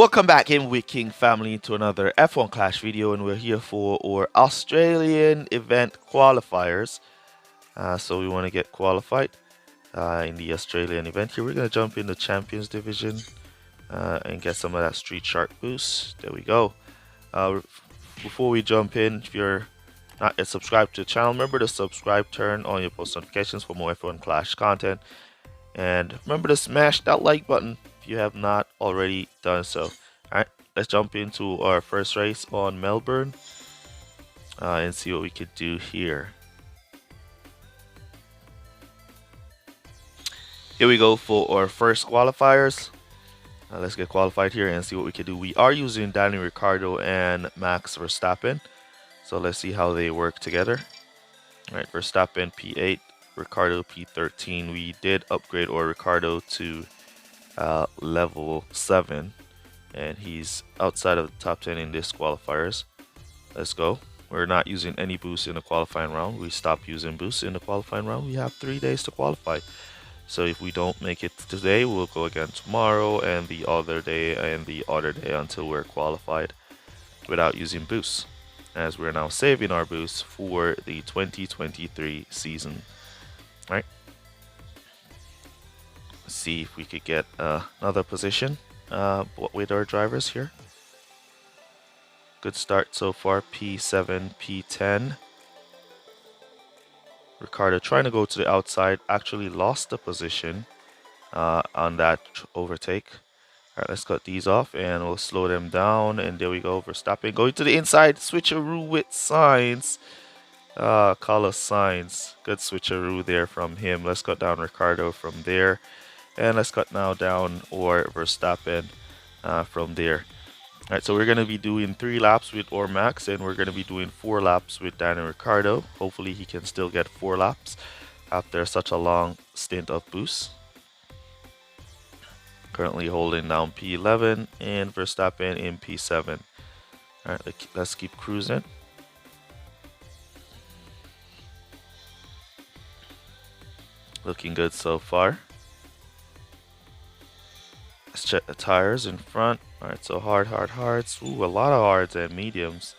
Welcome back in with King Family to another F1 Clash video, and we're here for our Australian event qualifiers. So we want to get qualified in the Australian event. Here we're going to jump in the Champions Division and get some of that Street Shark boost. There we go. Before we jump in, if you're not yet subscribed to the channel, remember to subscribe, turn on your post notifications for more F1 Clash content. And remember to smash that like button if you have not already done so. Alright, let's jump into our first race on Melbourne and see what we could do here. Here we go for our first qualifiers. Let's get qualified here and see what we can do. We are using Daniel Ricciardo and Max Verstappen. So let's see how they work together. Alright, Verstappen P8. Ricciardo P13. We did upgrade our Ricciardo to level 7, and he's outside of the top 10 in this qualifiers. Let's go. We're not using any boost in the qualifying round. We stopped using boosts in the qualifying round. We have 3 days to qualify. So if we don't make it today, we'll go again tomorrow and the other day and the other day until we're qualified without using boosts, as we're now saving our boosts for the 2023 season. Right. Let's see if we could get another position with our drivers here. Good start so far. P7, P10. Ricciardo trying to go to the outside. Actually lost the position on that overtake. All right, let's cut these off and we'll slow them down. And there we go. Verstappen going to the inside. Switcheroo with Sainz. Carlos Sainz, good switcheroo there from him. Let's cut down Ricciardo from there, and let's cut now down or Verstappen from there. All right, so we're going to be doing 3 laps with or Max, and we're going to be doing 4 laps with Daniel Ricciardo. Hopefully he can still get 4 laps after such a long stint of boost. Currently holding down P11 and Verstappen in P7. All right, let's keep cruising. Looking good so far. Let's check the tires in front. Alright, so hards. Ooh, a lot of hards and mediums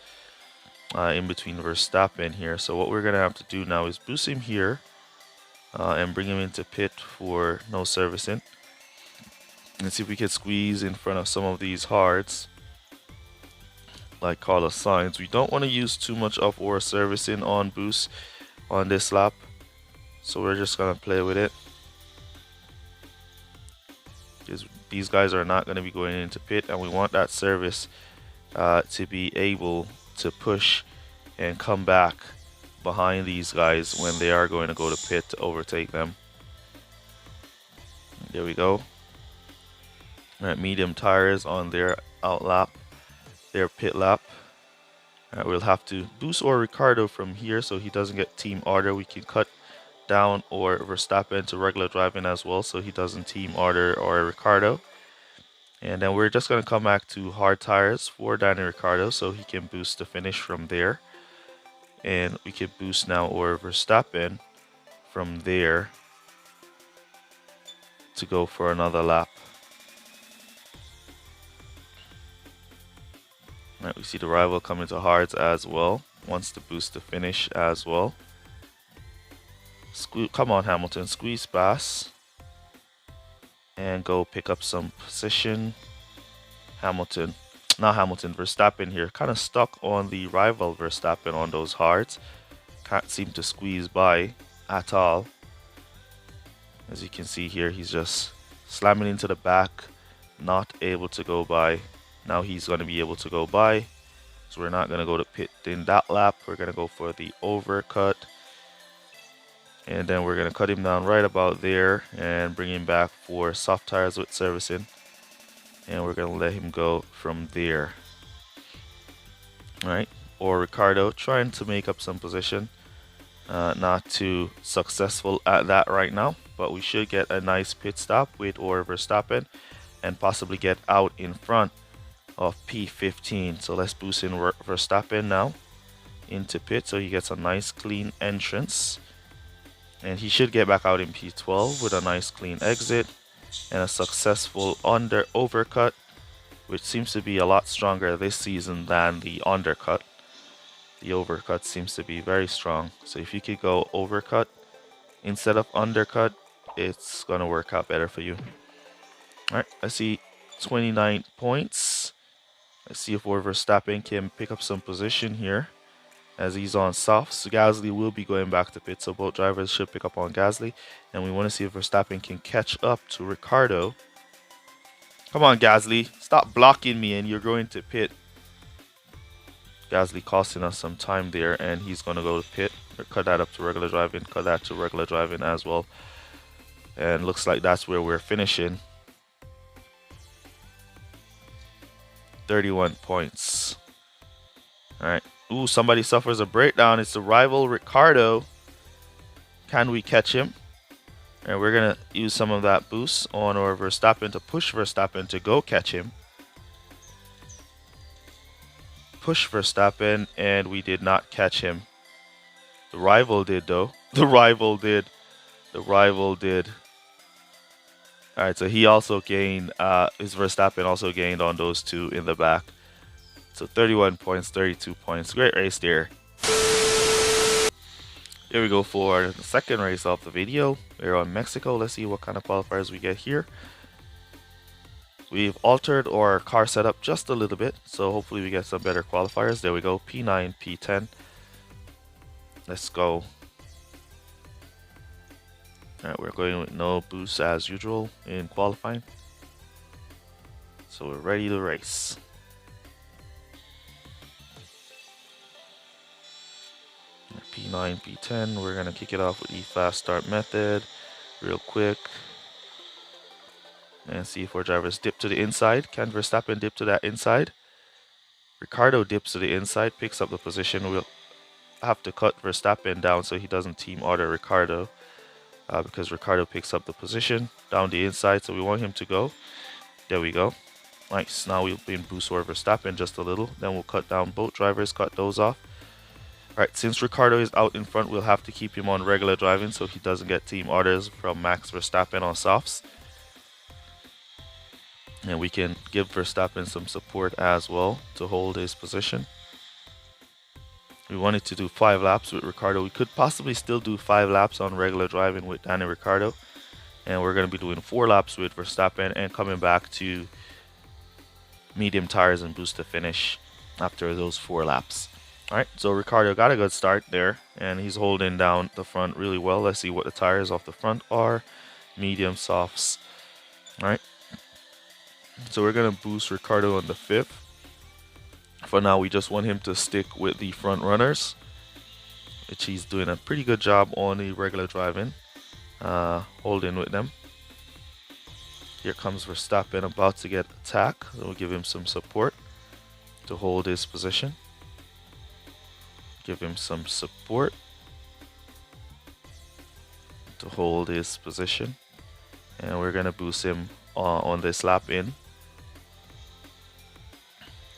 in between Verstappen here. So what we're going to have to do now is boost him here and bring him into pit for no servicing. And see if we can squeeze in front of some of these hards like Carlos Sainz. We don't want to use too much of our servicing on boost on this lap. So we're just going to play with it, because these guys are not going to be going into pit, and we want that service to be able to push and come back behind these guys when they are going to go to pit to overtake them. There we go. All right, medium tires on their out lap, their pit lap. All right, we'll have to boost our Ricciardo from here so he doesn't get team order. We can cut down or Verstappen to regular driving as well, so he doesn't team order or Ricciardo. And then we're just going to come back to hard tires for Daniel Ricciardo so he can boost the finish from there. And we can boost now or Verstappen from there to go for another lap. All right, we see the rival coming to hards as well, wants to boost the finish as well. Come on, Hamilton, squeeze past and go pick up some position. Verstappen here, kind of stuck on the rival Verstappen on those hards. Can't seem to squeeze by at all. As you can see here, he's just slamming into the back, not able to go by. Now he's going to be able to go by, so we're not going to go to pit in that lap. We're going to go for the overcut. And then we're going to cut him down right about there and bring him back for soft tires with servicing. And we're going to let him go from there. Alright, or Ricciardo trying to make up some position. Not too successful at that right now, but we should get a nice pit stop with or Verstappen and possibly get out in front of P15. So let's boost in Verstappen now into pit so he gets a nice clean entrance. And he should get back out in P12 with a nice clean exit and a successful overcut which seems to be a lot stronger this season than the undercut. The overcut seems to be very strong. So if you could go overcut instead of undercut, it's gonna work out better for you. All right, I see 29 points. Let's see if Verstappen can pick up some position here as he's on softs. Gasly will be going back to pit, so both drivers should pick up on Gasly. And we want to see if Verstappen can catch up to Ricciardo. Come on, Gasly. Stop blocking me and you're going to pit. Gasly costing us some time there, and he's going to go to pit. Or cut that up to regular driving. Cut that to regular driving as well. And looks like that's where we're finishing. 31 points. All right. Ooh, somebody suffers a breakdown. It's the rival Ricciardo. Can we catch him? And we're going to use some of that boost on our Verstappen to push Verstappen to go catch him. Push Verstappen, and we did not catch him. The rival did, though. The rival did. The rival did. All right, so he also gained, his Verstappen also gained on those two in the back. So 31 points, 32 points. Great race there. Here we go for the second race of the video. We're on Mexico. Let's see what kind of qualifiers we get here. We've altered our car setup just a little bit, so hopefully we get some better qualifiers. There we go, P9, P10. Let's go. Alright, we're going with no boost as usual in qualifying. So we're ready to race. P9, P10, we're going to kick it off with the fast start method real quick. And see if our drivers dip to the inside. Can Verstappen dip to that inside? Ricciardo dips to the inside, picks up the position. We'll have to cut Verstappen down so he doesn't team order Ricciardo. Because Ricciardo picks up the position down the inside, so we want him to go. There we go. Nice. Now we'll boost our Verstappen just a little. Then we'll cut down both drivers, cut those off. Alright, since Ricciardo is out in front, we'll have to keep him on regular driving so he doesn't get team orders from Max Verstappen on softs. And we can give Verstappen some support as well to hold his position. We wanted to do 5 laps with Ricciardo. We could possibly still do 5 laps on regular driving with Danny Ricciardo. And we're going to be doing 4 laps with Verstappen and coming back to medium tires and boost to finish after those 4 laps. Alright, so Ricciardo got a good start there, and he's holding down the front really well. Let's see what the tires off the front are. Medium softs. Alright. So we're going to boost Ricciardo on the 5th. For now, we just want him to stick with the front runners, which he's doing a pretty good job on the regular driving, holding with them. Here comes Verstappen about to get attack. So we'll give him some support to hold his position. Give him some support to hold his position. And we're going to boost him on this lap in.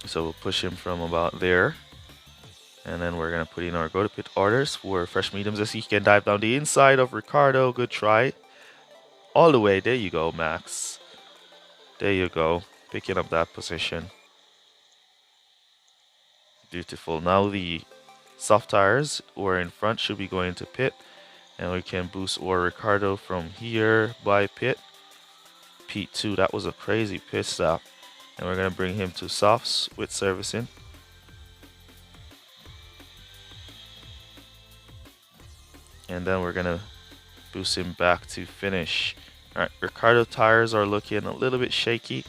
So we'll push him from about there. And then we're going to put in our go to pit orders for fresh mediums. As he can dive down the inside of Ricciardo. Good try. All the way. There you go, Max. There you go. Picking up that position. Beautiful. Now the soft tires or in front should be going to pit. And we can boost our Ricciardo from here by pit. P2. That was a crazy pit stop. And we're going to bring him to softs with servicing. And then we're going to boost him back to finish. Alright, Ricciardo tires are looking a little bit shaky.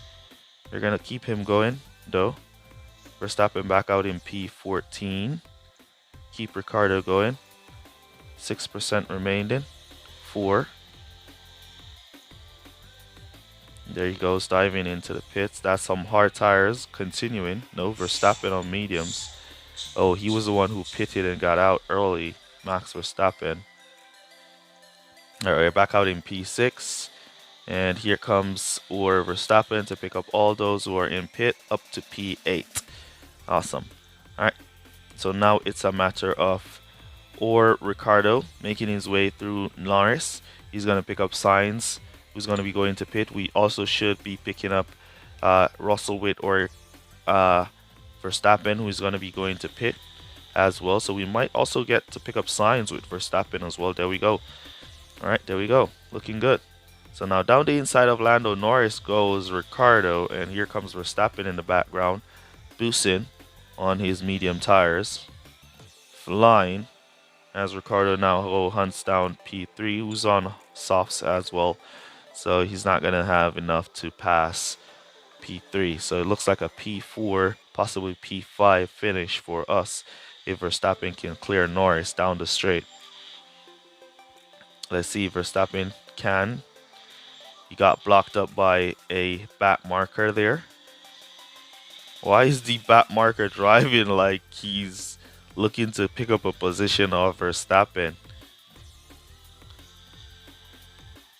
We're going to keep him going, though. Verstappen back out in P14. Keep Ricciardo going. 6% remaining. 4. There he goes, diving into the pits. That's some hard tires. Continuing. No, Verstappen on mediums. Oh, he was the one who pitted and got out early. Max Verstappen. Alright, we're back out in P6. And here comes our Verstappen to pick up all those who are in pit up to P8. Awesome. Alright, so now it's a matter of Ricciardo making his way through Norris. He's going to pick up Sainz, who's going to be going to pit. We also should be picking up Russell with or Verstappen, who's going to be going to pit as well. So we might also get to pick up signs with Verstappen as well. There we go. All right, there we go. Looking good. So now down the inside of Lando Norris goes Ricardo, and here comes Verstappen in the background, boosting on his medium tires, flying as Ricardo now hunts down P3, who's on softs as well. So he's not going to have enough to pass P3. So it looks like a P4, possibly P5 finish for us if Verstappen can clear Norris down the straight. Let's see if Verstappen can. He got blocked up by a back marker there. Why is the back marker driving like he's looking to pick up a position of Verstappen?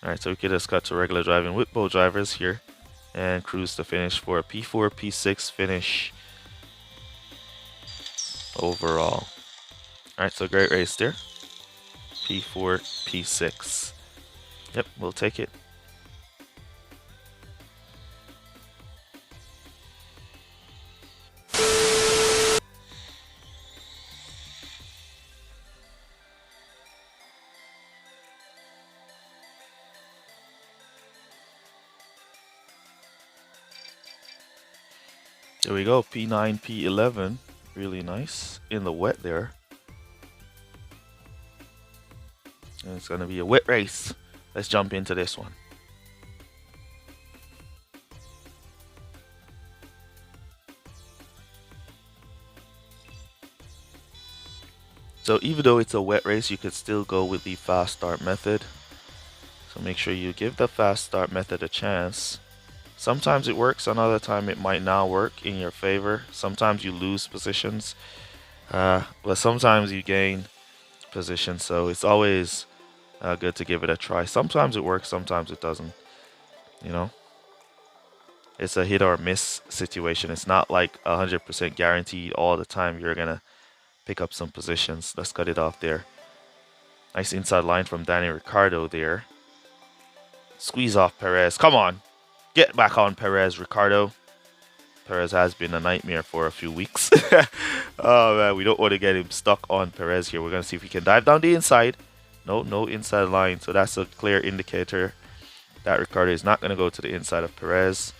Alright, so we can just cut to regular driving with both drivers here and cruise to finish for a P4, P6 finish overall. Alright, so great race there. P4, P6. Yep, we'll take it. There we go, P9, P11. Really nice in the wet there. And it's going to be a wet race. Let's jump into this one. So even though it's a wet race, you could still go with the fast start method. So make sure you give the fast start method a chance. Sometimes it works, another time it might not work in your favor. Sometimes you lose positions, but sometimes you gain positions. So it's always good to give it a try. Sometimes it works, sometimes it doesn't. You know, it's a hit or miss situation. It's not like 100% guaranteed all the time you're gonna pick up some positions. Let's cut it off there. Nice inside line from Danny Ricciardo there. Squeeze off Perez. Come on. Get back on Perez, Ricardo. Perez has been a nightmare for a few weeks. Oh man, we don't want to get him stuck on Perez here. We're going to see if we can dive down the inside. No inside line. So that's a clear indicator that Ricardo is not going to go to the inside of Perez.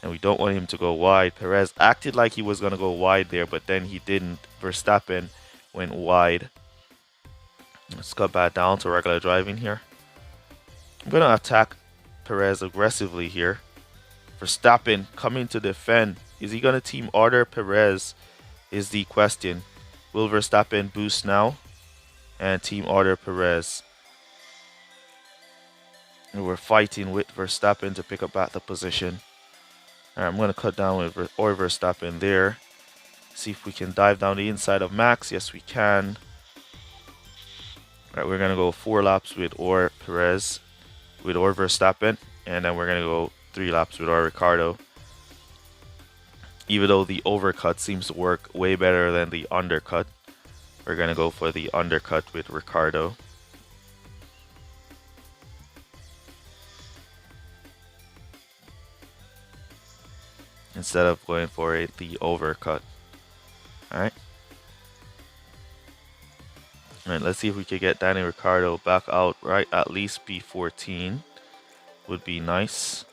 And we don't want him to go wide. Perez acted like he was going to go wide there, but then he didn't. Verstappen went wide. Let's cut back down to regular driving here. I'm going to attack Perez aggressively here. Verstappen coming to defend. Is he going to team order Perez is the question. Will Verstappen boost now and team order Perez? And we're fighting with Verstappen to pick up back the position. Alright, I'm going to cut down with Verstappen there. See if we can dive down the inside of Max. Yes, we can. Alright, we're going to go 4 laps with Perez, with Verstappen, and then we're going to go 3 laps with Ricardo. Even though the overcut seems to work way better than the undercut, we're going to go for the undercut with Ricardo. Instead of going for the overcut. Alright. Alright, let's see if we can get Danny Ricciardo back out right at least P14. Would be nice.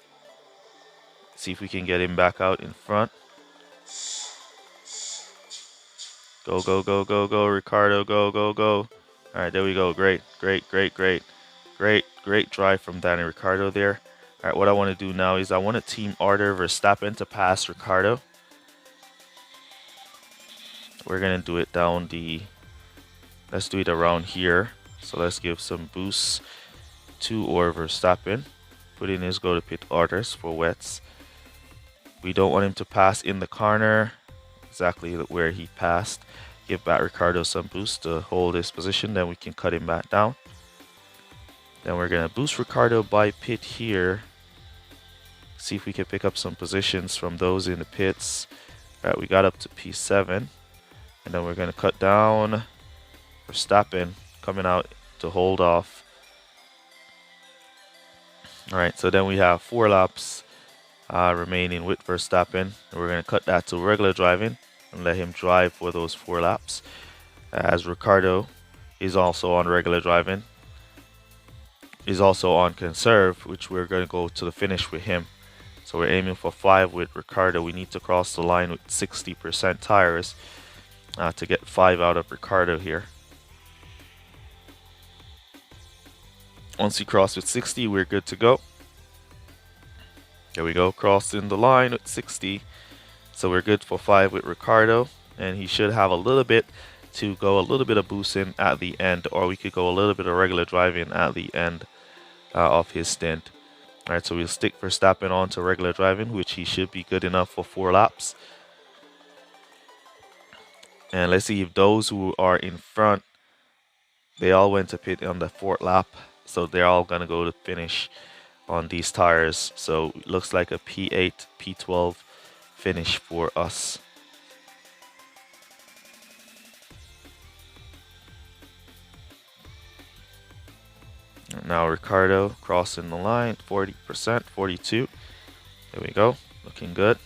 See if we can get him back out in front. Go, go, go, go, go, Ricardo, go, go, go. Alright, there we go. Great drive from Danny Ricciardo there. Alright, what I want to do now is I want to team order Verstappen to pass Ricardo. We're going to do it down the... Let's do it around here. So let's give some boosts to Verstappen. Put in his go to pit orders for wets. We don't want him to pass in the corner. Exactly where he passed. Give back Ricardo some boost to hold his position. Then we can cut him back down. Then we're going to boost Ricardo by pit here. See if we can pick up some positions from those in the pits. Alright, we got up to P7. And then we're going to cut down Verstappen coming out to hold off. Alright, so then we have 4 laps remaining with Verstappen. We're going to cut that to regular driving and let him drive for those 4 laps. As Ricardo is also on regular driving, is also on conserve, which we're going to go to the finish with him. So we're aiming for 5 with Ricardo. We need to cross the line with 60% tires to get 5 out of Ricardo here. Once we cross with 60, we're good to go. There we go, crossing the line with 60. So we're good for 5 with Ricardo, and he should have a little bit to go, a little bit of boosting at the end, or we could go a little bit of regular driving at the end of his stint. All right, so we'll stick Verstappen on to regular driving, which he should be good enough for 4 laps. And let's see if those who are in front, they all went to pit on the 4th lap. So they're all going to go to finish on these tires. So it looks like a P8, P12 finish for us. Now Ricardo crossing the line, 40%, 42. There we go, looking good.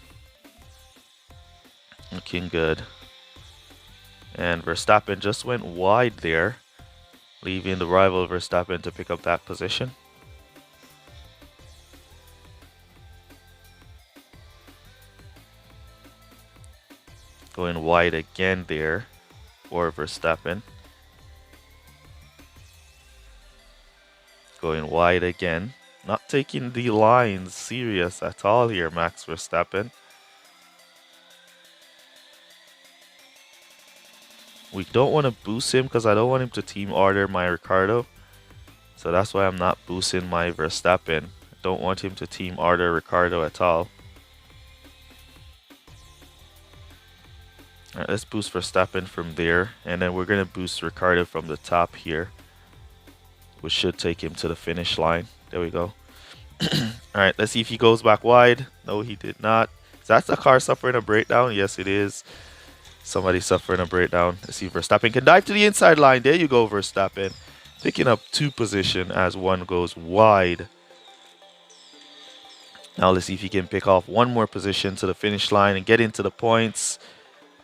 Looking good. And Verstappen just went wide there, leaving the rival Verstappen to pick up that position. Going wide again there for Verstappen. Going wide again. Not taking the lines serious at all here, Max Verstappen. We don't want to boost him because I don't want him to team order my Ricardo. So that's why I'm not boosting my Verstappen. I don't want him to team order Ricardo at all. Alright, let's boost Verstappen from there. And then we're going to boost Ricardo from the top here, which should take him to the finish line. There we go. Alright, let's see if he goes back wide. No, he did not. Is that the car suffering a breakdown? Yes, it is. Somebody suffering a breakdown. Let's see if Verstappen can dive to the inside line. There you go, Verstappen. Picking up 2 position as one goes wide. Now let's see if he can pick off 1 more position to the finish line and get into the points.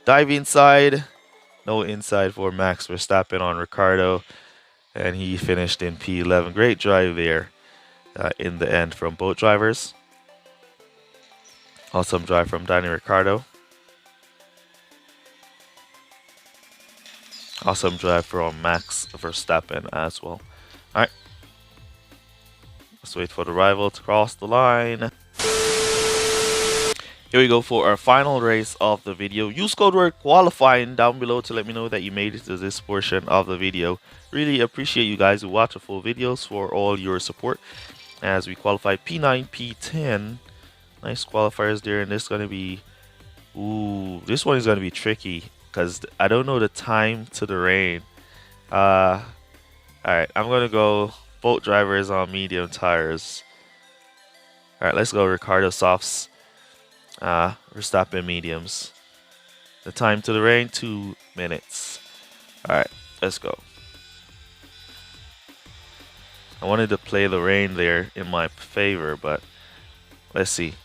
Dive inside. No inside for Max Verstappen on Ricardo. And he finished in P11. Great drive there in the end from both drivers. Awesome drive from Danny Ricciardo. Awesome drive from Max Verstappen as well. Alright. Let's wait for the rival to cross the line. Here we go for our final race of the video. Use code word qualifying down below to let me know that you made it to this portion of the video. Really appreciate you guys who watch the full videos for all your support as we qualify P9, P10. Nice qualifiers there, and this is going to be... Ooh, this one is going to be tricky because I don't know the time to the rain. Alright, I'm going to go both drivers on medium tires. Alright, let's go Ricardo softs. Verstappen mediums. The time to the rain, 2 minutes. Alright, let's go. I wanted to play the rain there in my favor, but let's see.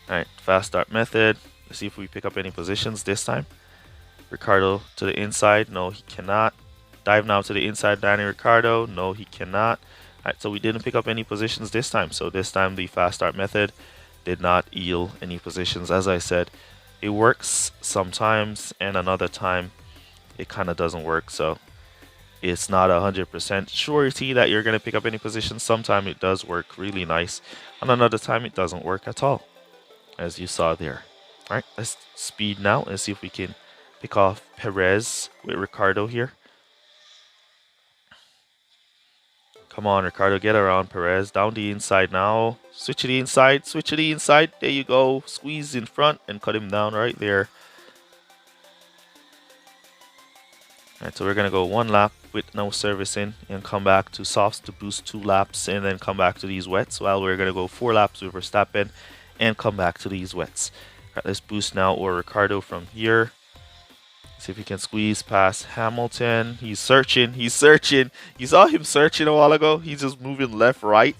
Alright, fast start method. Let's see if we pick up any positions this time. Ricardo to the inside. No, he cannot. Dive now to the inside, Danny Ricciardo. No, he cannot. Alright, so we didn't pick up any positions this time. So this time the fast start method did not yield any positions. As I said, it works sometimes and another time it kind of doesn't work. So it's not 100% surety that you're going to pick up any positions. Sometimes it does work really nice, and another time it doesn't work at all, as you saw there. All right, let's speed now and see if we can pick off Perez with Ricardo here. Come on, Ricardo, get around Perez. Down the inside now. Switch to the inside. Switch to the inside. There you go. Squeeze in front and cut him down right there. Alright, so we're going to go 1 lap with no servicing and come back to softs to boost 2 laps and then come back to these wets. While we're going to go 4 laps with Verstappen and come back to these wets. Alright, let's boost now or Ricardo from here. See if he can squeeze past Hamilton. He's searching. He's searching. You saw him searching a while ago. He's just moving left, right,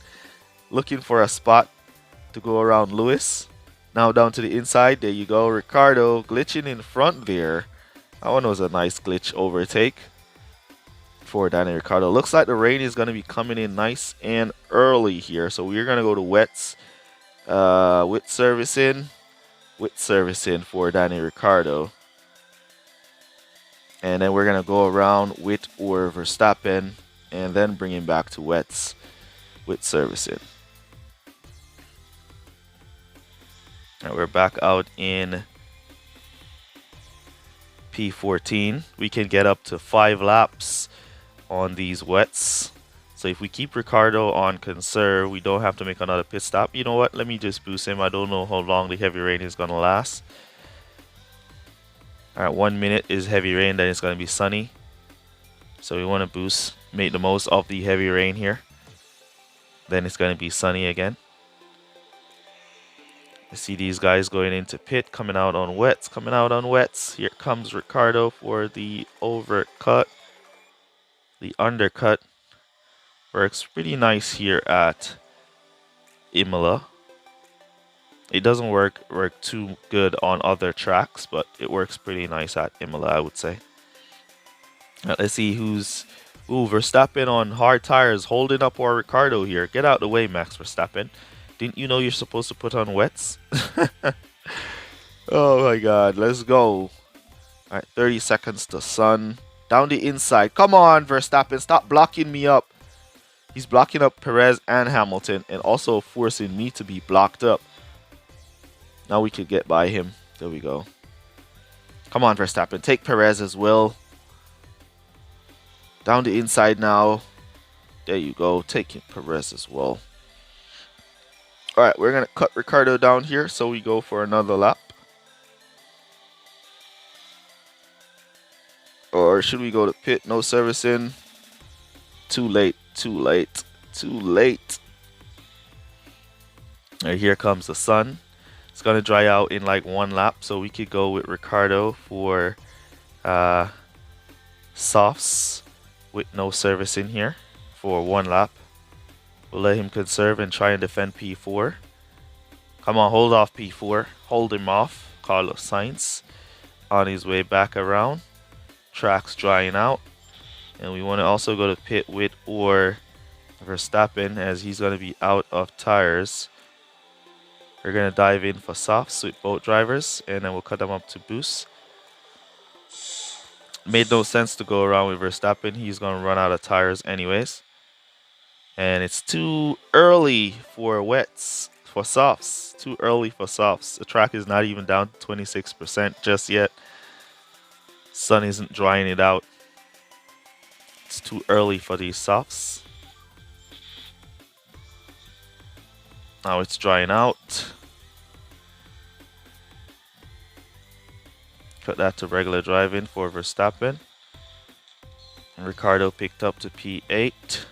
looking for a spot to go around Lewis. Now down to the inside. There you go. Ricardo glitching in front there. That one was a nice glitch overtake for Danny Ricardo. Looks like the rain is going to be coming in nice and early here. So we're going to go to wets. With servicing for Danny Ricardo. And then we're going to go around with or Verstappen and then bring him back to wets with servicing. And we're back out in P14. We can get up to 5 laps on these wets. So if we keep Ricardo on conserve, we don't have to make another pit stop. You know what? Let me just boost him. I don't know how long the heavy rain is going to last. Alright, 1 minute is heavy rain, then it's going to be sunny. So we want to boost, make the most of the heavy rain here. Then it's going to be sunny again. I see these guys going into pit, coming out on wets. Here comes Ricardo for the overcut. The undercut works pretty nice here at Imola. It doesn't work too good on other tracks, but it works pretty nice at Imola, I would say. Right, let's see who's... Ooh, Verstappen on hard tires holding up our Ricardo here. Get out the way, Max Verstappen. Didn't you know you're supposed to put on wets? Oh my god, let's go. Alright, 30 seconds to sun. Down the inside. Come on, Verstappen, stop blocking me up. He's blocking up Perez and Hamilton and also forcing me to be blocked up. Now we could get by him. There we go. Come on, Verstappen. Take Perez as well. Down the inside now. There you go. Taking Perez as well. Alright, we're going to cut Ricardo down here. So we go for another lap. Or should we go to pit? No servicing. Too late. Too late. Too late. Alright, here comes the sun. It's going to dry out in like 1 lap, so we could go with Ricardo for softs with no service in here for 1 lap. We'll let him conserve and try and defend P4. Come on, hold off P4. Hold him off. Carlos Sainz on his way back around. Track's drying out. And we want to also go to pit with or Verstappen as he's going to be out of tires. We're going to dive in for softs with both drivers, and then we'll cut them up to boost. Made no sense to go around with Verstappen. He's going to run out of tires anyways. And it's too early for wets, for softs. Too early for softs. The track is not even down to 26% just yet. Sun isn't drying it out. It's too early for these softs. Now it's drying out. Cut that to regular driving for Verstappen. And Ricardo picked up to P8.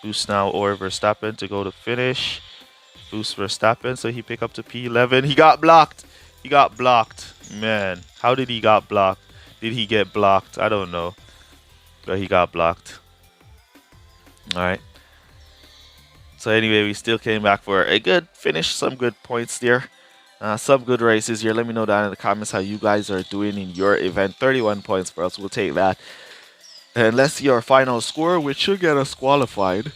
Boost now or Verstappen to go to finish. Boost Verstappen so he pick up to P11. He got blocked. He got blocked. Man, how did he got blocked? Did he get blocked? I don't know. But he got blocked. Alright. So anyway, we still came back for a good finish, some good points there. Some good races here. Let me know down in the comments how you guys are doing in your event. 31 points for us. We'll take that. And let's see our final score, which should get us qualified.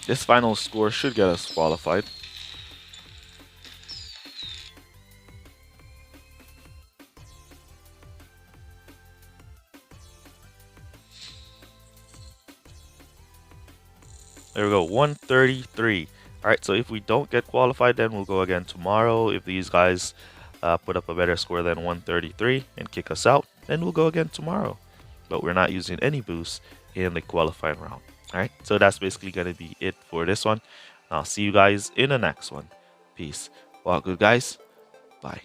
This final score should get us qualified. There we go, 133. Alright, so if we don't get qualified, then we'll go again tomorrow. If these guys put up a better score than 133 and kick us out, then we'll go again tomorrow. But we're not using any boost in the qualifying round. Alright, so that's basically going to be it for this one. I'll see you guys in the next one. Peace. Well, good guys. Bye.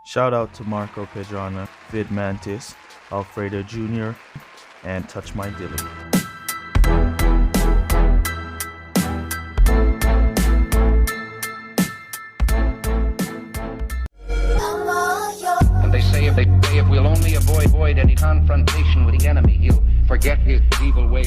Shout out to Marco Pedrana, Vid Mantis, Alfredo Jr., and Touch My Dilly. If we'll only avoid any confrontation with the enemy, he'll forget his evil ways.